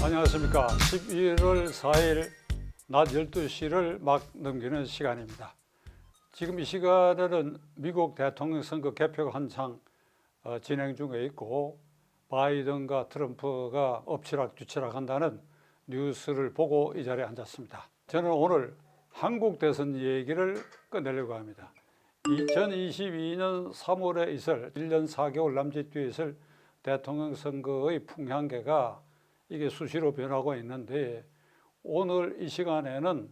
안녕하십니까. 11월 4일 낮 12시를 막 넘기는 시간입니다. 지금 이 시간에는 미국 대통령 선거 개표가 한창 진행 중에 있고 바이든과 트럼프가 엎치락뒤치락 한다는 뉴스를 보고 이 자리에 앉았습니다. 저는 오늘 한국 대선 얘기를 꺼내려고 합니다. 2022년 3월에 있을 1년 4개월 남짓 뒤에 있을 대통령 선거의 풍향계가 이게 수시로 변하고 있는데, 오늘 이 시간에는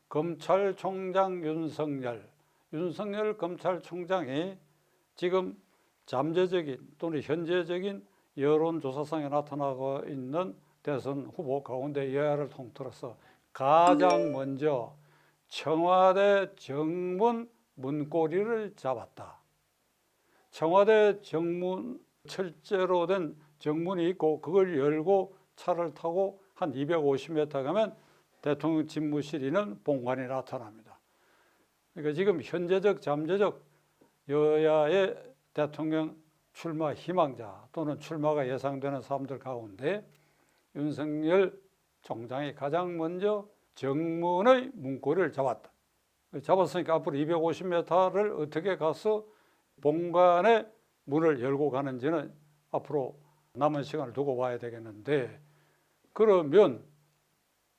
검찰총장 윤석열 검찰총장이 지금 잠재적인 또는 현재적인 여론조사상에 나타나고 있는 대선 후보 가운데 여야를 통틀어서 가장 먼저 청와대 정문 문고리를 잡았다. 청와대 정문, 철제로 된 정문이 있고 그걸 열고 차를 타고 한 250m 가면 대통령 집무실이는 본관이 나타납니다. 그러니까 지금 현재적, 잠재적 여야의 대통령 출마 희망자 또는 출마가 예상되는 사람들 가운데 윤석열 총장이 가장 먼저 정문의 문고리를 잡았다. 잡았으니까 앞으로 250m를 어떻게 가서 본관의 문을 열고 가는지는 앞으로 남은 시간을 두고 봐야 되겠는데, 그러면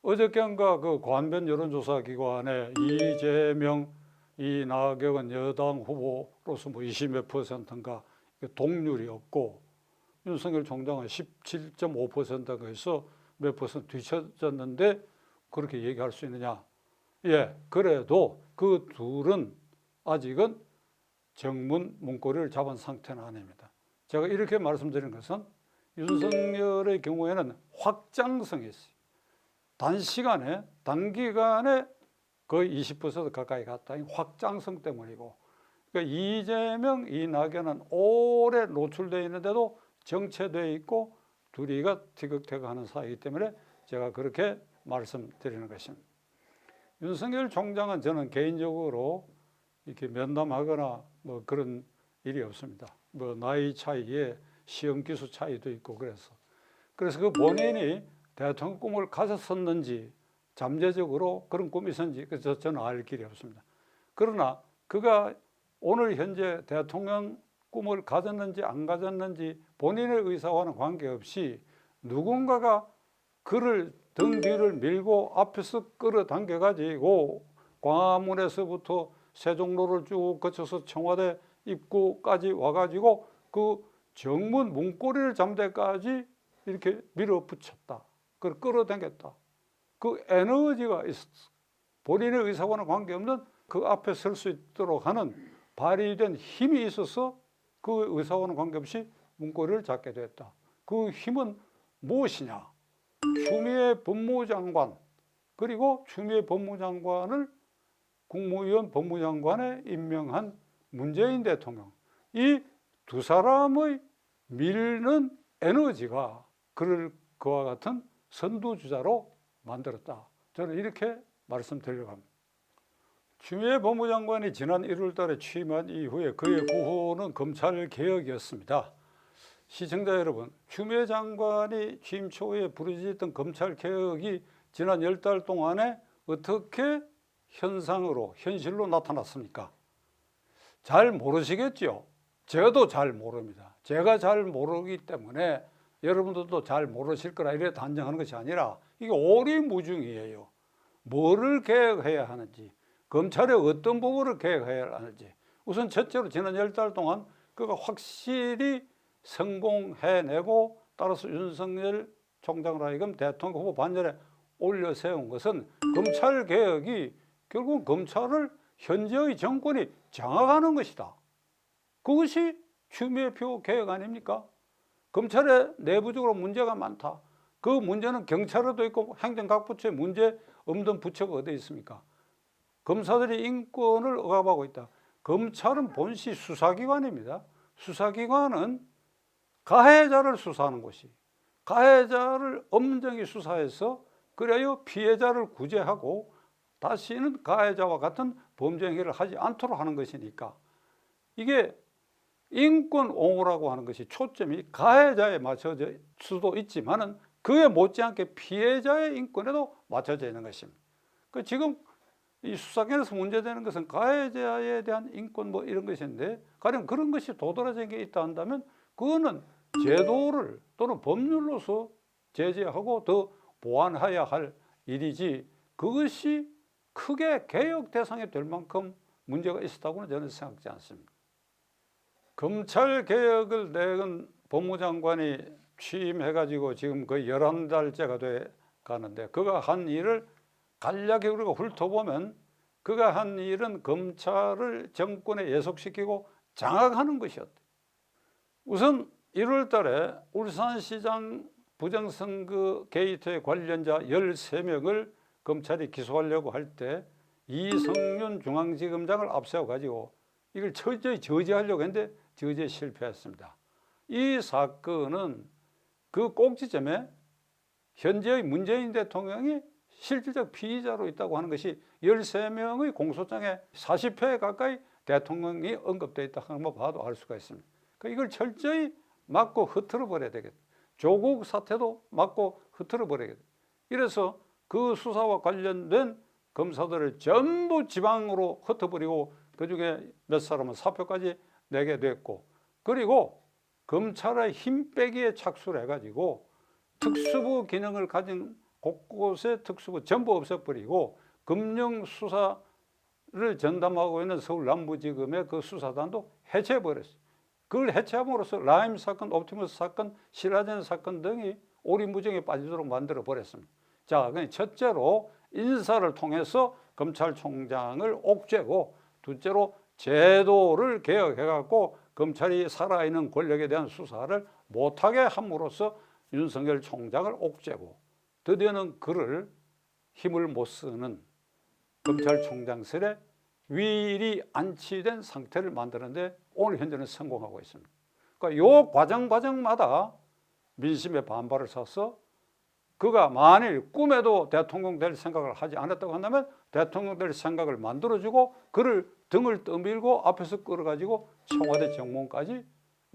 어저께인가 그 관변 여론조사 기관에 이재명, 이낙연 여당 후보로서 뭐 20몇 %인가 동률이 없고 윤석열 총장은 17.5%가 해서 몇 % 뒤쳐졌는데 그렇게 얘기할 수 있느냐? 예, 그래도 그 둘은 아직은 정문 문고리를 잡은 상태는 아닙니다. 제가 이렇게 말씀드린 것은 윤석열의 경우에는 확장성이 있어요. 단기간에 거의 20% 가까이 갔다. 확장성 때문이고, 그러니까 이재명, 이낙연은 오래 노출되어 있는데도 정체되어 있고 둘이가 티격태격하는 사이이기 때문에 제가 그렇게 말씀드리는 것입니다. 윤석열 총장은 저는 개인적으로 이렇게 면담하거나 뭐 그런 일이 없습니다. 뭐 나이 차이에 시험 기수 차이도 있고 그래서 그 본인이 대통령 꿈을 가졌었는지 잠재적으로 그런 꿈이 있었는지 그래서 저는 알 길이 없습니다. 그러나 그가 오늘 현재 대통령 꿈을 가졌는지 안 가졌는지 본인의 의사와는 관계없이 누군가가 그를 등 뒤를 밀고 앞에서 끌어당겨 가지고 광화문에서부터 세종로를 쭉 거쳐서 청와대 입구까지 와가지고 그 정문 문고리를 잡는 데까지 이렇게 밀어붙였다. 그걸 끌어당겼다. 그 에너지가 있었어. 본인의 의사와는 관계없는 그 앞에 설 수 있도록 하는 발휘된 힘이 있어서 그 의사와는 관계없이 문고리를 잡게 됐다. 그 힘은 무엇이냐? 추미애 법무장관, 그리고 추미애 법무장관을 국무위원 법무장관에 임명한 문재인 대통령, 이 두 사람의 밀는 에너지가 그를 그와 같은 선두주자로 만들었다. 저는 이렇게 말씀드리려고 합니다. 추미애 법무장관이 지난 1월 달에 취임한 이후에 그의 구호는 검찰개혁이었습니다. 시청자 여러분, 추미애 장관이 취임 초에 부르짖었던 검찰개혁이 지난 10달 동안에 어떻게 현실로 나타났습니까? 잘 모르시겠죠? 저도 잘 모릅니다. 제가 잘 모르기 때문에 여러분들도 잘 모르실 거라 이래 단정하는 것이 아니라 이게 오리무중이에요. 뭐를 개혁해야 하는지, 검찰의 어떤 부분을 개혁해야 하는지. 우선 첫째로 지난 10달 동안 그가 확실히 성공해내고 따라서 윤석열 총장으로 하여금 대통령 후보 반열에 올려 세운 것은 검찰개혁이 결국 검찰을 현재의 정권이 장악하는 것이다. 그것이 추미애표 개혁 아닙니까? 검찰에 내부적으로 문제가 많다. 그 문제는 경찰에도 있고 행정 각 부처에 문제 없는 부처가 어디 있습니까? 검사들이 인권을 억압하고 있다. 검찰은 본시 수사기관입니다. 수사기관은 가해자를 수사하는 곳이, 가해자를 엄정히 수사해서 그래야 피해자를 구제하고 다시는 가해자와 같은 범죄 행위를 하지 않도록 하는 것이니까, 이게 인권 옹호라고 하는 것이 초점이 가해자에 맞춰질 수도 있지만은 그에 못지않게 피해자의 인권에도 맞춰져 있는 것입니다. 그 지금 이 수사권에서 문제되는 것은 가해자에 대한 인권 뭐 이런 것인데, 가령 그런 것이 도드라진 게 있다 한다면 그거는 제도를 또는 법률로서 제재하고 더 보완해야 할 일이지, 그것이 크게 개혁 대상이 될 만큼 문제가 있었다고는 저는 생각지 않습니다. 검찰 개혁을 내건 법무장관이 취임해가지고 지금 거의 11달째가 돼 가는데, 그가 한 일을 간략히 우리가 훑어보면 그가 한 일은 검찰을 정권에 예속시키고 장악하는 것이었다. 우선 1월 달에 울산시장 부정선거 게이트의 관련자 13명을 검찰이 기소하려고 할 때 이성윤 중앙지검장을 앞세워가지고 이걸 철저히 저지하려고 했는데 저지에 실패했습니다. 이 사건은 그 꼭지점에 현재의 문재인 대통령이 실질적 피의자로 있다고 하는 것이 13명의 공소장에 40회 가까이 대통령이 언급되어 있다 하는 거 봐도 알 수가 있습니다. 그러니까 이걸 철저히 막고 흐트러 버려야 되겠다. 조국 사태도 막고 흐트러 버려야겠다. 이래서 그 수사와 관련된 검사들을 전부 지방으로 흩어버리고 그중에 몇 사람은 사표까지 내게 됐고, 그리고 검찰의 힘 빼기에 착수를 해가지고 특수부 기능을 가진 곳곳에 특수부 전부 없애버리고 금융수사를 전담하고 있는 서울 남부지검의 그 수사단도 해체해버렸어요. 그걸 해체함으로써 라임 사건, 옵티머스 사건, 신라젠 사건 등이 오리무중에 빠지도록 만들어버렸습니다. 자, 첫째로 인사를 통해서 검찰총장을 옥죄고, 둘째로 제도를 개혁해갖고 검찰이 살아있는 권력에 대한 수사를 못하게 함으로써 윤석열 총장을 옥죄고, 드디어는 그를 힘을 못 쓰는 검찰총장실에 위일이 안치된 상태를 만드는데 오늘 현재는 성공하고 있습니다. 그러니까 이 과정마다 민심의 반발을 사서 그가 만일 꿈에도 대통령 될 생각을 하지 않았다고 한다면 대통령 될 생각을 만들어주고 그를 등을 떠밀고 앞에서 끌어가지고 청와대 정문까지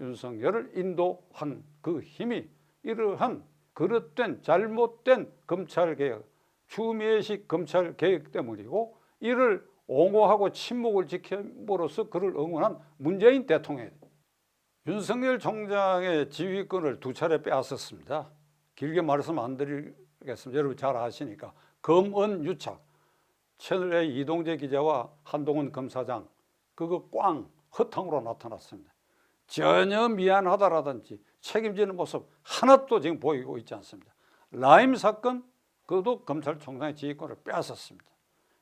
윤석열을 인도한 그 힘이 이러한 그릇된 잘못된 검찰개혁, 추미애식 검찰개혁 때문이고, 이를 옹호하고 침묵을 지킴으로써 그를 응원한 문재인 대통령. 윤석열 총장의 지휘권을 2차례 빼앗았습니다. 길게 말씀 안 드리겠습니다. 여러분 잘 아시니까. 검언유착, 채널A 이동재 기자와 한동훈 검사장, 그거 꽝 허탕으로 나타났습니다. 전혀 미안하다라든지 책임지는 모습 하나도 지금 보이고 있지 않습니다. 라임 사건, 그것도 검찰총장의 지휘권을 빼앗았습니다.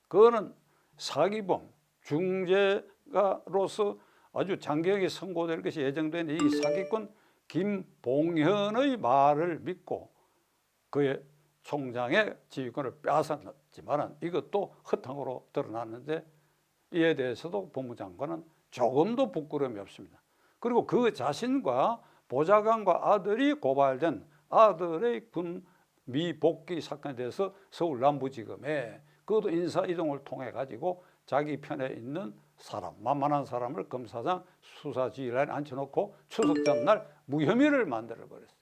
그거는 사기범, 중재가로서 아주 장기하게 선고될 것이 예정된 이 사기꾼 김봉현의 말을 믿고 그의 총장의 지휘권을 빼앗았지만 이것도 허탕으로 드러났는데, 이에 대해서도 법무장관은 조금도 부끄러움이 없습니다. 그리고 그 자신과 보좌관과 아들이 고발된 아들의 군 미복귀 사건에 대해서 서울 남부지검에 그것도 인사이동을 통해 가지고 자기 편에 있는 사람, 만만한 사람을 검사장 수사지휘라인에 앉혀놓고 추석 전날 무혐의를 만들어버렸어요.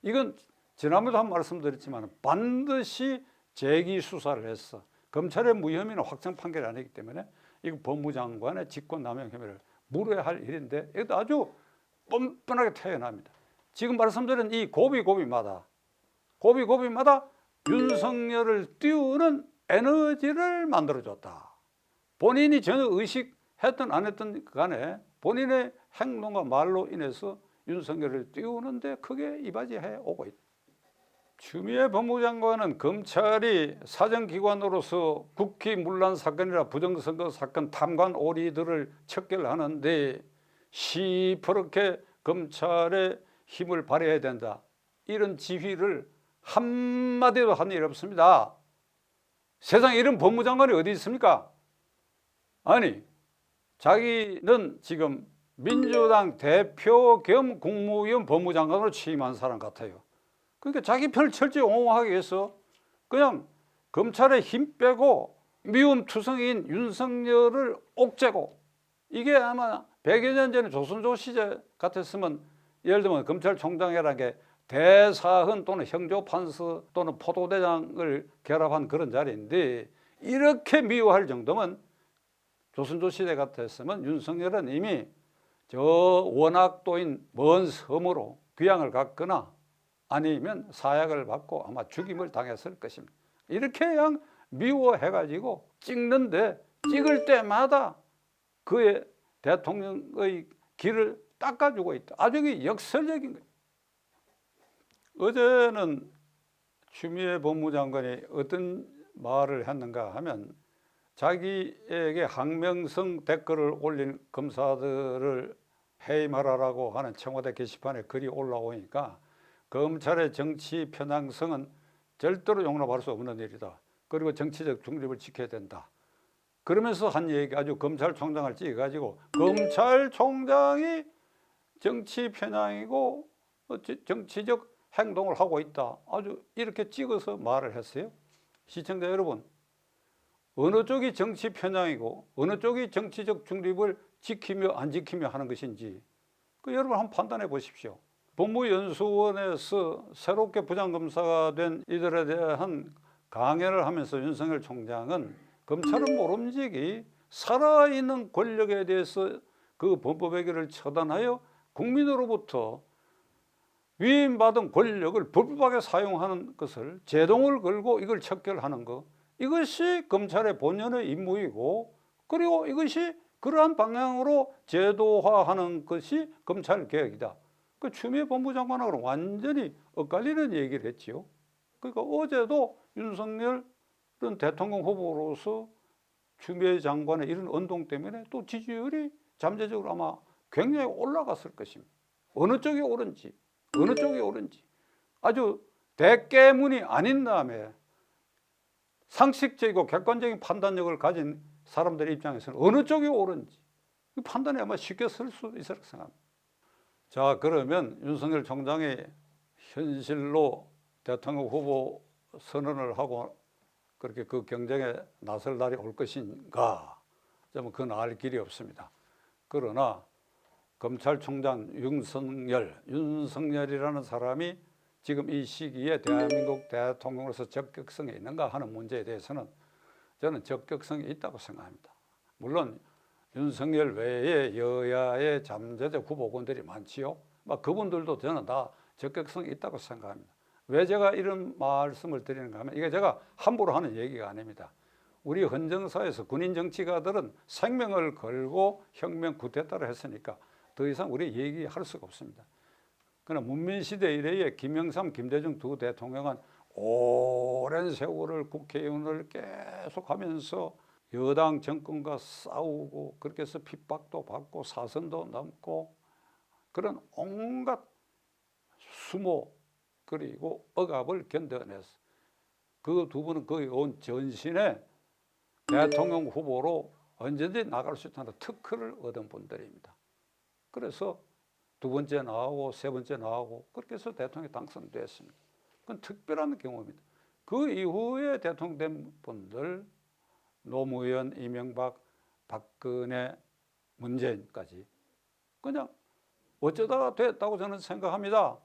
이건 지난번에도 한 말씀드렸지만 반드시 재기 수사를 해서 검찰의 무혐의는 확정 판결이 아니기 때문에 이거 법무장관의 직권남용 혐의를 물어야 할 일인데, 이것도 아주 뻔뻔하게 태어납니다. 지금 말씀드린 이 고비고비마다 윤석열을 띄우는 에너지를 만들어줬다. 본인이 전혀 의식했든 안 했든 간에 본인의 행동과 말로 인해서 윤석열을 띄우는데 크게 이바지해 오고 있다. 추미애 법무장관은 검찰이 사정기관으로서 국회 문란 사건이나 부정선거 사건 탐관 오리들을 척결하는데 시퍼렇게 검찰의 힘을 발휘해야 된다, 이런 지휘를 한마디도 한 일 없습니다. 세상에 이런 법무장관이 어디 있습니까? 아니, 자기는 지금 민주당 대표 겸 국무위원 법무장관으로 취임한 사람 같아요. 그러니까 자기 편을 철저히 옹호하기 위해서 그냥 검찰에 힘 빼고 미움투성인 윤석열을 옥죄고, 이게 아마 100여 년 전에 조선조 시대 같았으면 예를 들면 검찰총장이라는 게 대사헌 또는 형조판서 또는 포도대장을 결합한 그런 자리인데 이렇게 미워할 정도면 조선조 시대 같았으면 윤석열은 이미 저 원학도인 먼 섬으로 귀향을 갔거나 아니면 사약을 받고 아마 죽임을 당했을 것입니다. 이렇게 그냥 미워해가지고 찍는데 찍을 때마다 그의 대통령의 길을 닦아주고 있다. 아주 역설적인 거예요. 어제는 추미애 법무장관이 어떤 말을 했는가 하면 자기에게 항명성 댓글을 올린 검사들을 해임하라고 하는 청와대 게시판에 글이 올라오니까 검찰의 정치 편향성은 절대로 용납할 수 없는 일이다. 그리고 정치적 중립을 지켜야 된다. 그러면서 한 얘기 아주 검찰총장을 찍어가지고 검찰총장이 정치 편향이고 정치적 행동을 하고 있다. 아주 이렇게 찍어서 말을 했어요. 시청자 여러분, 어느 쪽이 정치 편향이고 어느 쪽이 정치적 중립을 지키며 안 지키며 하는 것인지 여러분 한번 판단해 보십시오. 법무연수원에서 새롭게 부장검사가 된 이들에 대한 강연을 하면서 윤석열 총장은 검찰은 모름지기 살아있는 권력에 대해서 그 범법행위를 처단하여 국민으로부터 위임받은 권력을 불법하게 사용하는 것을 제동을 걸고 이걸 척결하는 것, 이것이 검찰의 본연의 임무이고 그리고 이것이 그러한 방향으로 제도화하는 것이 검찰개혁이다. 그 추미애 법무장관하고는 완전히 엇갈리는 얘기를 했지요. 그러니까 어제도 윤석열은 대통령 후보로서 추미애 장관의 이런 운동 때문에 또 지지율이 잠재적으로 아마 굉장히 올라갔을 것입니다. 어느 쪽이 옳은지 아주 대깨문이 아닌 다음에 상식적이고 객관적인 판단력을 가진 사람들의 입장에서는 어느 쪽이 옳은지 판단이 아마 쉽게 설 수 있을 거라 생각합니다. 자, 그러면 윤석열 총장이 현실로 대통령 후보 선언을 하고 그렇게 그 경쟁에 나설 날이 올 것인가? 좀 그건 알 길이 없습니다. 그러나 검찰총장 윤석열이라는 사람이 지금 이 시기에 대한민국 대통령으로서 적격성이 있는가 하는 문제에 대해서는 저는 적격성이 있다고 생각합니다. 물론 윤석열 외에 여야의 잠재적 후보군들이 많지요. 그분들도 저는 다 적격성이 있다고 생각합니다. 왜 제가 이런 말씀을 드리는가 하면 이게 제가 함부로 하는 얘기가 아닙니다. 우리 헌정사에서 군인 정치가들은 생명을 걸고 혁명 쿠데타를 했으니까 더 이상 우리 얘기할 수가 없습니다. 그러나 문민시대 이래에 김영삼, 김대중 두 대통령은 오랜 세월을 국회의원을 계속하면서 여당 정권과 싸우고 그렇게 해서 핍박도 받고 사선도 넘고 그런 온갖 수모 그리고 억압을 견뎌냈어. 그 두 분은 거의 온 전신에 대통령 후보로 언제든지 나갈 수 있다는 특허를 얻은 분들입니다. 그래서 두 번째 나오고 세 번째 나오고 그렇게 해서 대통령이 당선됐습니다. 그건 특별한 경우입니다. 그 이후에 대통령 된 분들 노무현, 이명박, 박근혜, 문재인까지 그냥 어쩌다가 됐다고 저는 생각합니다.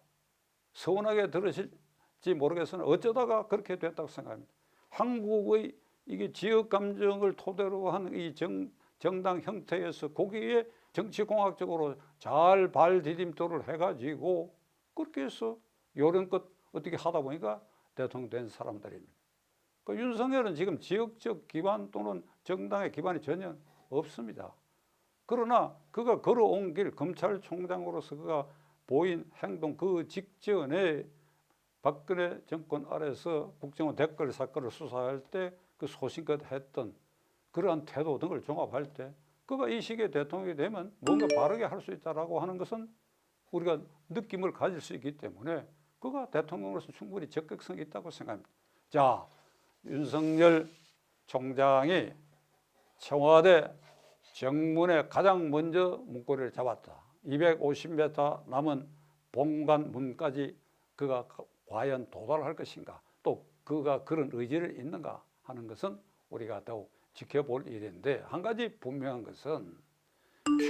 서운하게 들으실지 모르겠으나 어쩌다가 그렇게 됐다고 생각합니다. 한국의 이게 지역 감정을 토대로 한 이 정당 형태에서 거기에 정치공학적으로 잘 발디딤돌을 해가지고 그렇게 해서 요런껏 어떻게 하다 보니까 대통령 된 사람들입니다. 그 윤석열은 지금 지역적 기반 또는 정당의 기반이 전혀 없습니다. 그러나 그가 걸어온 길 검찰총장으로서 그가 보인 행동 그 직전에 박근혜 정권 아래서 국정원 댓글 사건을 수사할 때 그 소신껏 했던 그러한 태도 등을 종합할 때 그가 이 시기에 대통령이 되면 뭔가 바르게 할 수 있다라고 하는 것은 우리가 느낌을 가질 수 있기 때문에 그가 대통령으로서 충분히 적극성이 있다고 생각합니다. 자, 윤석열 총장이 청와대 정문에 가장 먼저 문고리를 잡았다. 250m 남은 본관 문까지 그가 과연 도달할 것인가? 또 그가 그런 의지를 있는가 하는 것은 우리가 더욱 지켜볼 일인데 한 가지 분명한 것은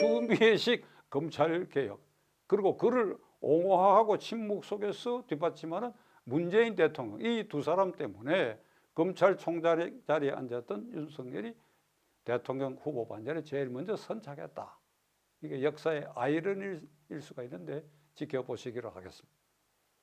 추미애식 검찰개혁 그리고 그를 옹호하고 침묵 속에서 뒷받침하는 문재인 대통령, 이 두 사람 때문에 검찰총장 자리에 앉았던 윤석열이 대통령 후보 반열에 제일 먼저 선착했다. 이게 역사의 아이러니일 수가 있는데 지켜보시기로 하겠습니다.